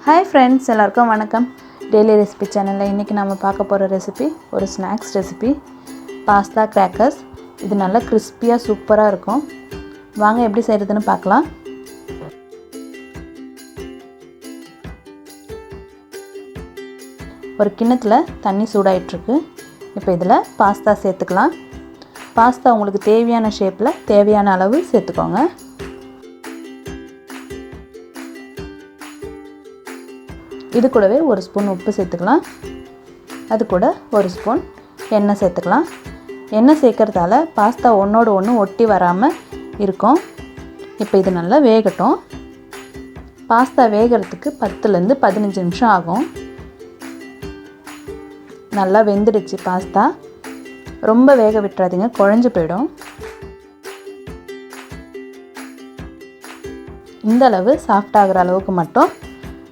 Hi friends, எல்லாருக்கும் வணக்கம். Daily recipe சேனலில் இன்றைக்கி நம்ம பார்க்க போகிற ரெசிபி ஒரு ஸ்நாக்ஸ் ரெசிபி பாஸ்தா கிராக்கர்ஸ். இது நல்லா கிறிஸ்பியாக சூப்பராக இருக்கும். வாங்க எப்படி செய்கிறதுன்னு பார்க்கலாம். ஒரு கிண்ணத்தில் தண்ணி சூடாயிட்ருக்கு. இப்போ இதில் பாஸ்தா சேர்த்துக்கலாம். பாஸ்தா உங்களுக்கு தேவையான ஷேப்பில் தேவையான அளவு சேர்த்துக்கோங்க. இது கூடவே ஒரு ஸ்பூன் உப்பு சேர்த்துக்கலாம். அது கூட ஒரு ஸ்பூன் எண்ணெய் சேர்த்துக்கலாம். எண்ணெய் சேர்க்கறதால பாஸ்தா ஒன்றோடு ஒன்று ஒட்டி வராமல் இருக்கும். இப்போ இது நல்லா வேகட்டும். பாஸ்தா வேகிறதுக்கு 10லேருந்து 15 நிமிஷம் ஆகும். நல்லா வெந்துடுச்சு பாஸ்தா. ரொம்ப வேக விட்டுறாதீங்க, குழஞ்சு போயிடும். இந்த அளவு சாஃப்ட் ஆகிற அளவுக்கு மட்டும்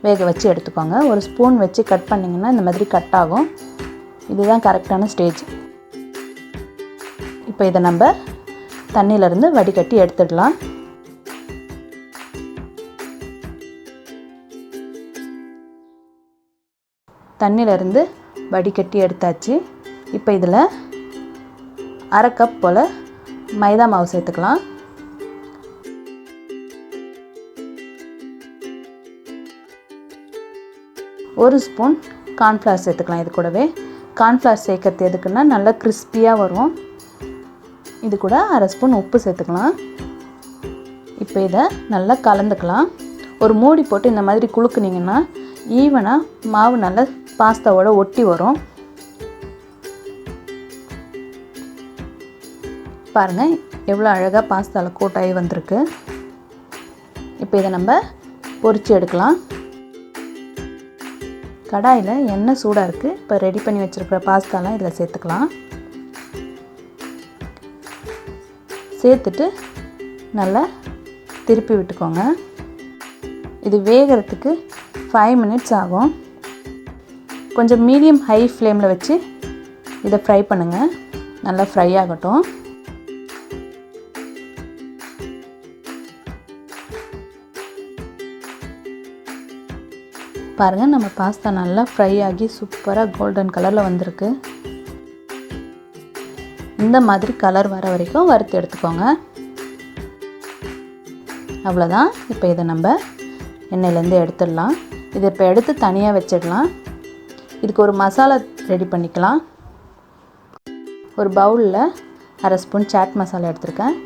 வேக வச்சு எடுத்துக்கோங்க. ஒரு ஸ்பூன் வச்சு கட் பண்ணிங்கன்னா இந்த மாதிரி கட் ஆகும். இதுதான் கரெக்டான ஸ்டேஜ். இப்போ இதை நம்ம தண்ணியிலேருந்து வடிகட்டி எடுத்துடலாம். தண்ணியிலேருந்து வடிகட்டி எடுத்தாச்சு. இப்போ இதில் 1/2 கப் போல் மைதா மாவு சேர்த்துக்கலாம். ஒரு ஸ்பூன் கார்ன்ஃப்ளவர் சேர்த்துக்கலாம். இது கூடவே கார்ன்ஃப்ளவர் சேர்க்கறது எதுக்குன்னா நல்லா கிறிஸ்பியாக வரும். இது கூட 1/2 ஸ்பூன் உப்பு சேர்த்துக்கலாம். இப்போ இதை நல்லா கலந்துக்கலாம். ஒரு மூடி போட்டு இந்த மாதிரி குலுக்குனிங்கன்னா ஈவனாக மாவு நல்லா பாஸ்தாவோட ஒட்டி வரும். பாருங்கள் எவ்வளோ அழகாக பாஸ்தாவில் கோட்டாகி வந்திருக்கு. இப்போ இதை நம்ம பொரித்து எடுக்கலாம். கடாயில் எண்ணெய் சூடாக இருக்குது. இப்போ ரெடி பண்ணி வச்சுருக்கிற பாஸ்தாலாம் இதில் சேர்த்துக்கலாம். சேர்த்துட்டு நல்லா திருப்பி விட்டுக்கோங்க. இது வேகிறதுக்கு 5 மினிட்ஸ் ஆகும். கொஞ்சம் மீடியம் ஹை ஃப்ளேமில் வச்சு இதை ஃப்ரை பண்ணுங்கள். நல்லா ஃப்ரை ஆகட்டும். பாருங்கள் நம்ம பாஸ்தா நல்லா ஃப்ரை ஆகி சூப்பராக கோல்டன் கலரில் வந்திருக்கு. இந்த மாதிரி கலர் வர வரைக்கும் வறுத்து எடுத்துக்கோங்க. அவ்வளோதான். இப்போ இதை நம்ம எண்ணெயிலேருந்து எடுத்துடலாம். இதை இப்போ எடுத்து தனியாக வச்சிடலாம். இதுக்கு ஒரு மசாலா ரெடி பண்ணிக்கலாம். ஒரு பவுலில் 1/2 ஸ்பூன் சாட் மசாலா எடுத்துருக்கேன்.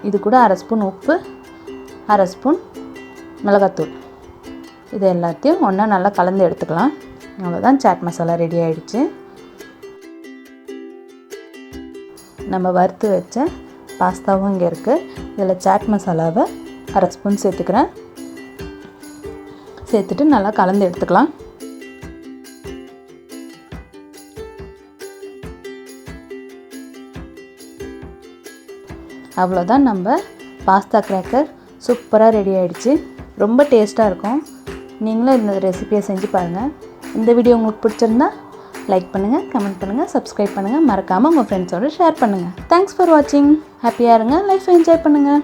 இது கூட 1/2 ஸ்பூன் உப்பு, 1/2 ஸ்பூன் மிளகாத்தூள். இது எல்லாத்தையும் ஒன்றா நல்லா கலந்து எடுத்துக்கலாம். அவ்வளோதான், சாட் மசாலா ரெடி ஆகிடுச்சு. நம்ம வறுத்து வச்ச பாஸ்தாவும் இங்கே இருக்குது. இதில் சாட் மசாலாவை 1/2 ஸ்பூன் சேர்த்துக்கிறேன். சேர்த்துட்டு நல்லா கலந்து எடுத்துக்கலாம். அவ்வளோதான், நம்ம பாஸ்தா கிராக்கர் சூப்பராக ரெடி ஆகிடுச்சு. ரொம்ப டேஸ்ட்டாக இருக்கும். நீங்களும் இந்த ரெசிபியை செஞ்சு பாருங்கள். இந்த வீடியோ உங்களுக்கு பிடிச்சிருந்தா லைக் பண்ணுங்கள், கமெண்ட் பண்ணுங்கள், சப்ஸ்கிரைப் பண்ணுங்கள். மறக்காமல் உங்கள் ஃப்ரெண்ட்ஸோடு ஷேர் பண்ணுங்கள். தேங்க்ஸ் ஃபார் வாட்சிங். ஹாப்பியாக இருங்க, லைஃப்பை என்ஜாய் பண்ணுங்கள்.